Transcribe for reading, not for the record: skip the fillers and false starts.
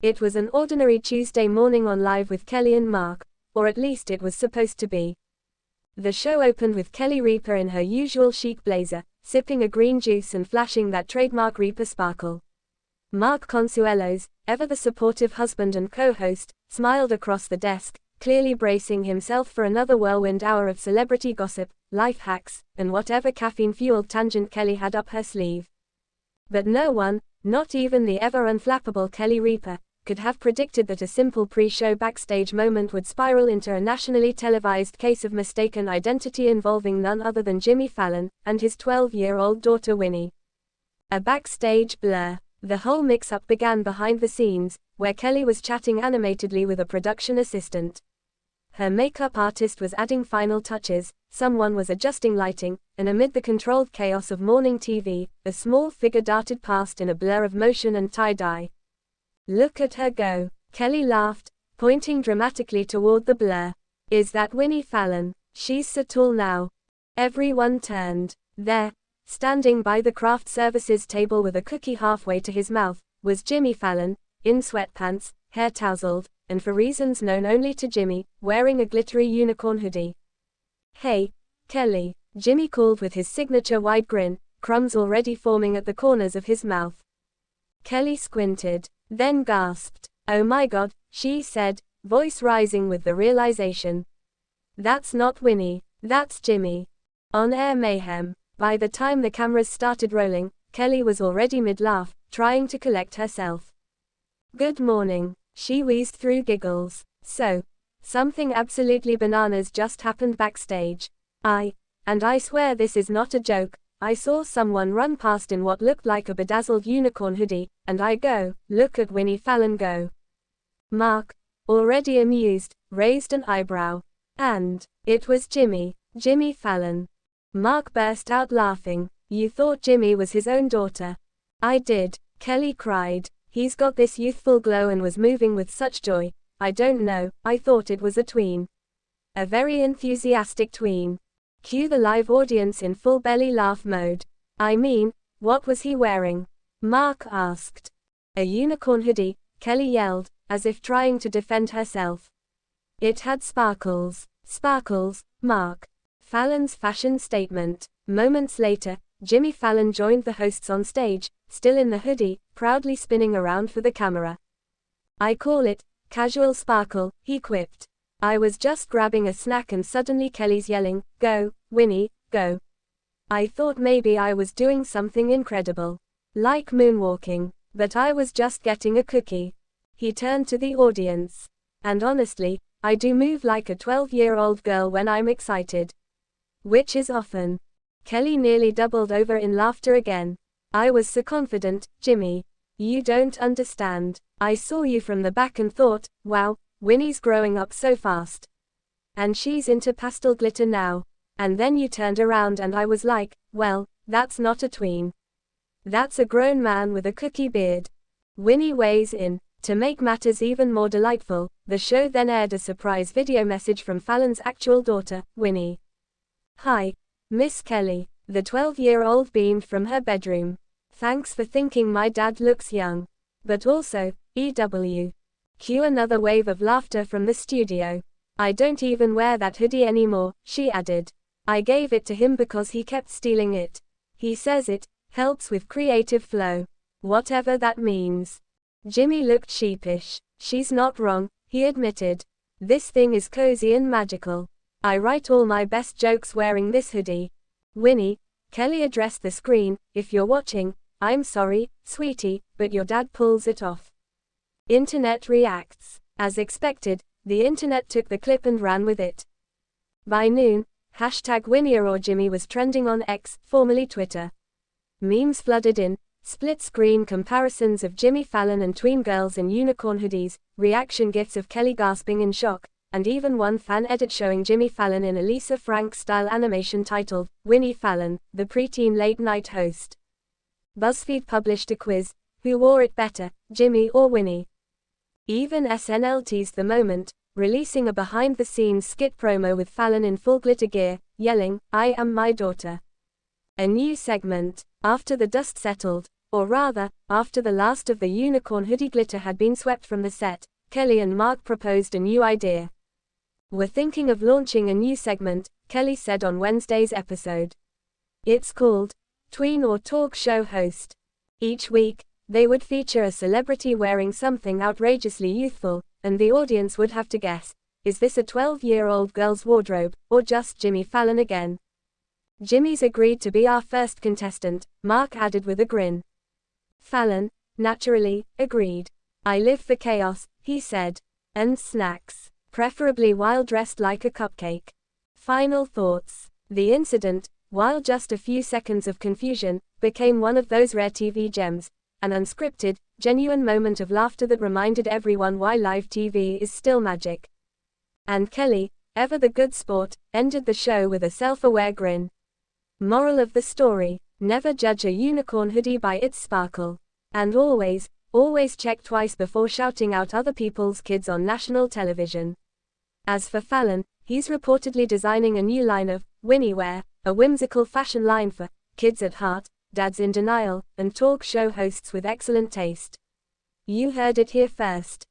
It was an ordinary Tuesday morning on Live with Kelly and Mark, or at least it was supposed to be. The show opened with Kelly Ripa in her usual chic blazer, sipping a green juice and flashing that trademark Ripa sparkle. Mark Consuelos, ever the supportive husband and co-host, smiled across the desk, clearly bracing himself for another whirlwind hour of celebrity gossip, life hacks, and whatever caffeine-fueled tangent Kelly had up her sleeve. But no one, not even the ever-unflappable Kelly Ripa, could have predicted that a simple pre-show backstage moment would spiral into a nationally televised case of mistaken identity involving none other than Jimmy Fallon and his 12-year-old daughter Winnie. A backstage blur. The whole mix-up began behind the scenes, where Kelly was chatting animatedly with a production assistant. Her makeup artist was adding final touches, someone was adjusting lighting, and amid the controlled chaos of morning TV, a small figure darted past in a blur of motion and tie-dye. "Look at her go," Kelly laughed, pointing dramatically toward the blur. "Is that Winnie Fallon? She's so tall now." Everyone turned. There, standing by the craft services table with a cookie halfway to his mouth, was Jimmy Fallon, in sweatpants, hair tousled, and for reasons known only to Jimmy, wearing a glittery unicorn hoodie. "Hey, Kelly," Jimmy called with his signature wide grin, crumbs already forming at the corners of his mouth. Kelly squinted, then gasped. "Oh my God," she said, voice rising with the realization. "That's not Winnie, that's Jimmy." On-air mayhem. By the time the cameras started rolling, Kelly was already mid-laugh, trying to collect herself. "Good morning," she wheezed through giggles. "So, something absolutely bananas just happened backstage. And I swear this is not a joke. I saw someone run past in what looked like a bedazzled unicorn hoodie, and I go, look at Winnie Fallon go." Mark, already amused, raised an eyebrow. "And it was Jimmy Fallon." Mark burst out laughing. "You thought Jimmy was his own daughter?" "I did," Kelly cried. "He's got this youthful glow and was moving with such joy. I don't know, I thought it was a tween. A very enthusiastic tween." Cue the live audience in full belly laugh mode. "I mean, what was he wearing?" Mark asked. "A unicorn hoodie," Kelly yelled, as if trying to defend herself. "It had sparkles." "Sparkles, Mark." Fallon's fashion statement. Moments later, Jimmy Fallon joined the hosts on stage, still in the hoodie, proudly spinning around for the camera. "I call it casual sparkle," he quipped. "I was just grabbing a snack and suddenly Kelly's yelling, 'Go, Winnie, go.' I thought maybe I was doing something incredible. Like moonwalking. But I was just getting a cookie." He turned to the audience. "And honestly, I do move like a 12-year-old girl when I'm excited. Which is often." Kelly nearly doubled over in laughter again. "I was so confident, Jimmy. You don't understand. I saw you from the back and thought, wow, Winnie's growing up so fast. And she's into pastel glitter now. And then you turned around and I was like, well, that's not a tween. That's a grown man with a cookie beard." Winnie weighs in. To make matters even more delightful, the show then aired a surprise video message from Fallon's actual daughter, Winnie. "Hi, Miss Kelly," the 12-year-old beamed from her bedroom. "Thanks for thinking my dad looks young. But also, EW. Cue another wave of laughter from the studio. "I don't even wear that hoodie anymore," she added. "I gave it to him because he kept stealing it. He says it helps with creative flow. Whatever that means." Jimmy looked sheepish. "She's not wrong," he admitted. "This thing is cozy and magical. I write all my best jokes wearing this hoodie." "Winnie," Kelly addressed the screen, "if you're watching, I'm sorry, sweetie, but your dad pulls it off." Internet reacts. As expected, the internet took the clip and ran with it. By noon, #WinnieOrJimmy was trending on X, formerly Twitter. Memes flooded in, split-screen comparisons of Jimmy Fallon and tween girls in unicorn hoodies, reaction gifs of Kelly gasping in shock, and even one fan edit showing Jimmy Fallon in a Lisa Frank-style animation titled, "Winnie Fallon, the preteen late-night host." BuzzFeed published a quiz: who wore it better, Jimmy or Winnie? Even SNL teased the moment, releasing a behind-the-scenes skit promo with Fallon in full glitter gear, yelling, "I am my daughter." A new segment. After the dust settled, Or rather, after the last of the unicorn hoodie glitter had been swept from the set, Kelly and Mark proposed a new idea. "We're thinking of launching a new segment," Kelly said on Wednesday's episode. "It's called Tween or Talk Show Host. Each week, they would feature a celebrity wearing something outrageously youthful, and the audience would have to guess, is this a 12-year-old girl's wardrobe, or just Jimmy Fallon again?" "Jimmy's agreed to be our first contestant," Mark added with a grin. Fallon, naturally, agreed. "I live for chaos," he said. "And snacks. Preferably while dressed like a cupcake." Final thoughts. The incident, while just a few seconds of confusion, became one of those rare TV gems, an unscripted, genuine moment of laughter that reminded everyone why live TV is still magic. And Kelly, ever the good sport, ended the show with a self-aware grin. Moral of the story: never judge a unicorn hoodie by its sparkle. And always, always check twice before shouting out other people's kids on national television. As for Fallon, he's reportedly designing a new line of Winnie wear, a whimsical fashion line for kids at heart, dads in denial, and talk show hosts with excellent taste. You heard it here first.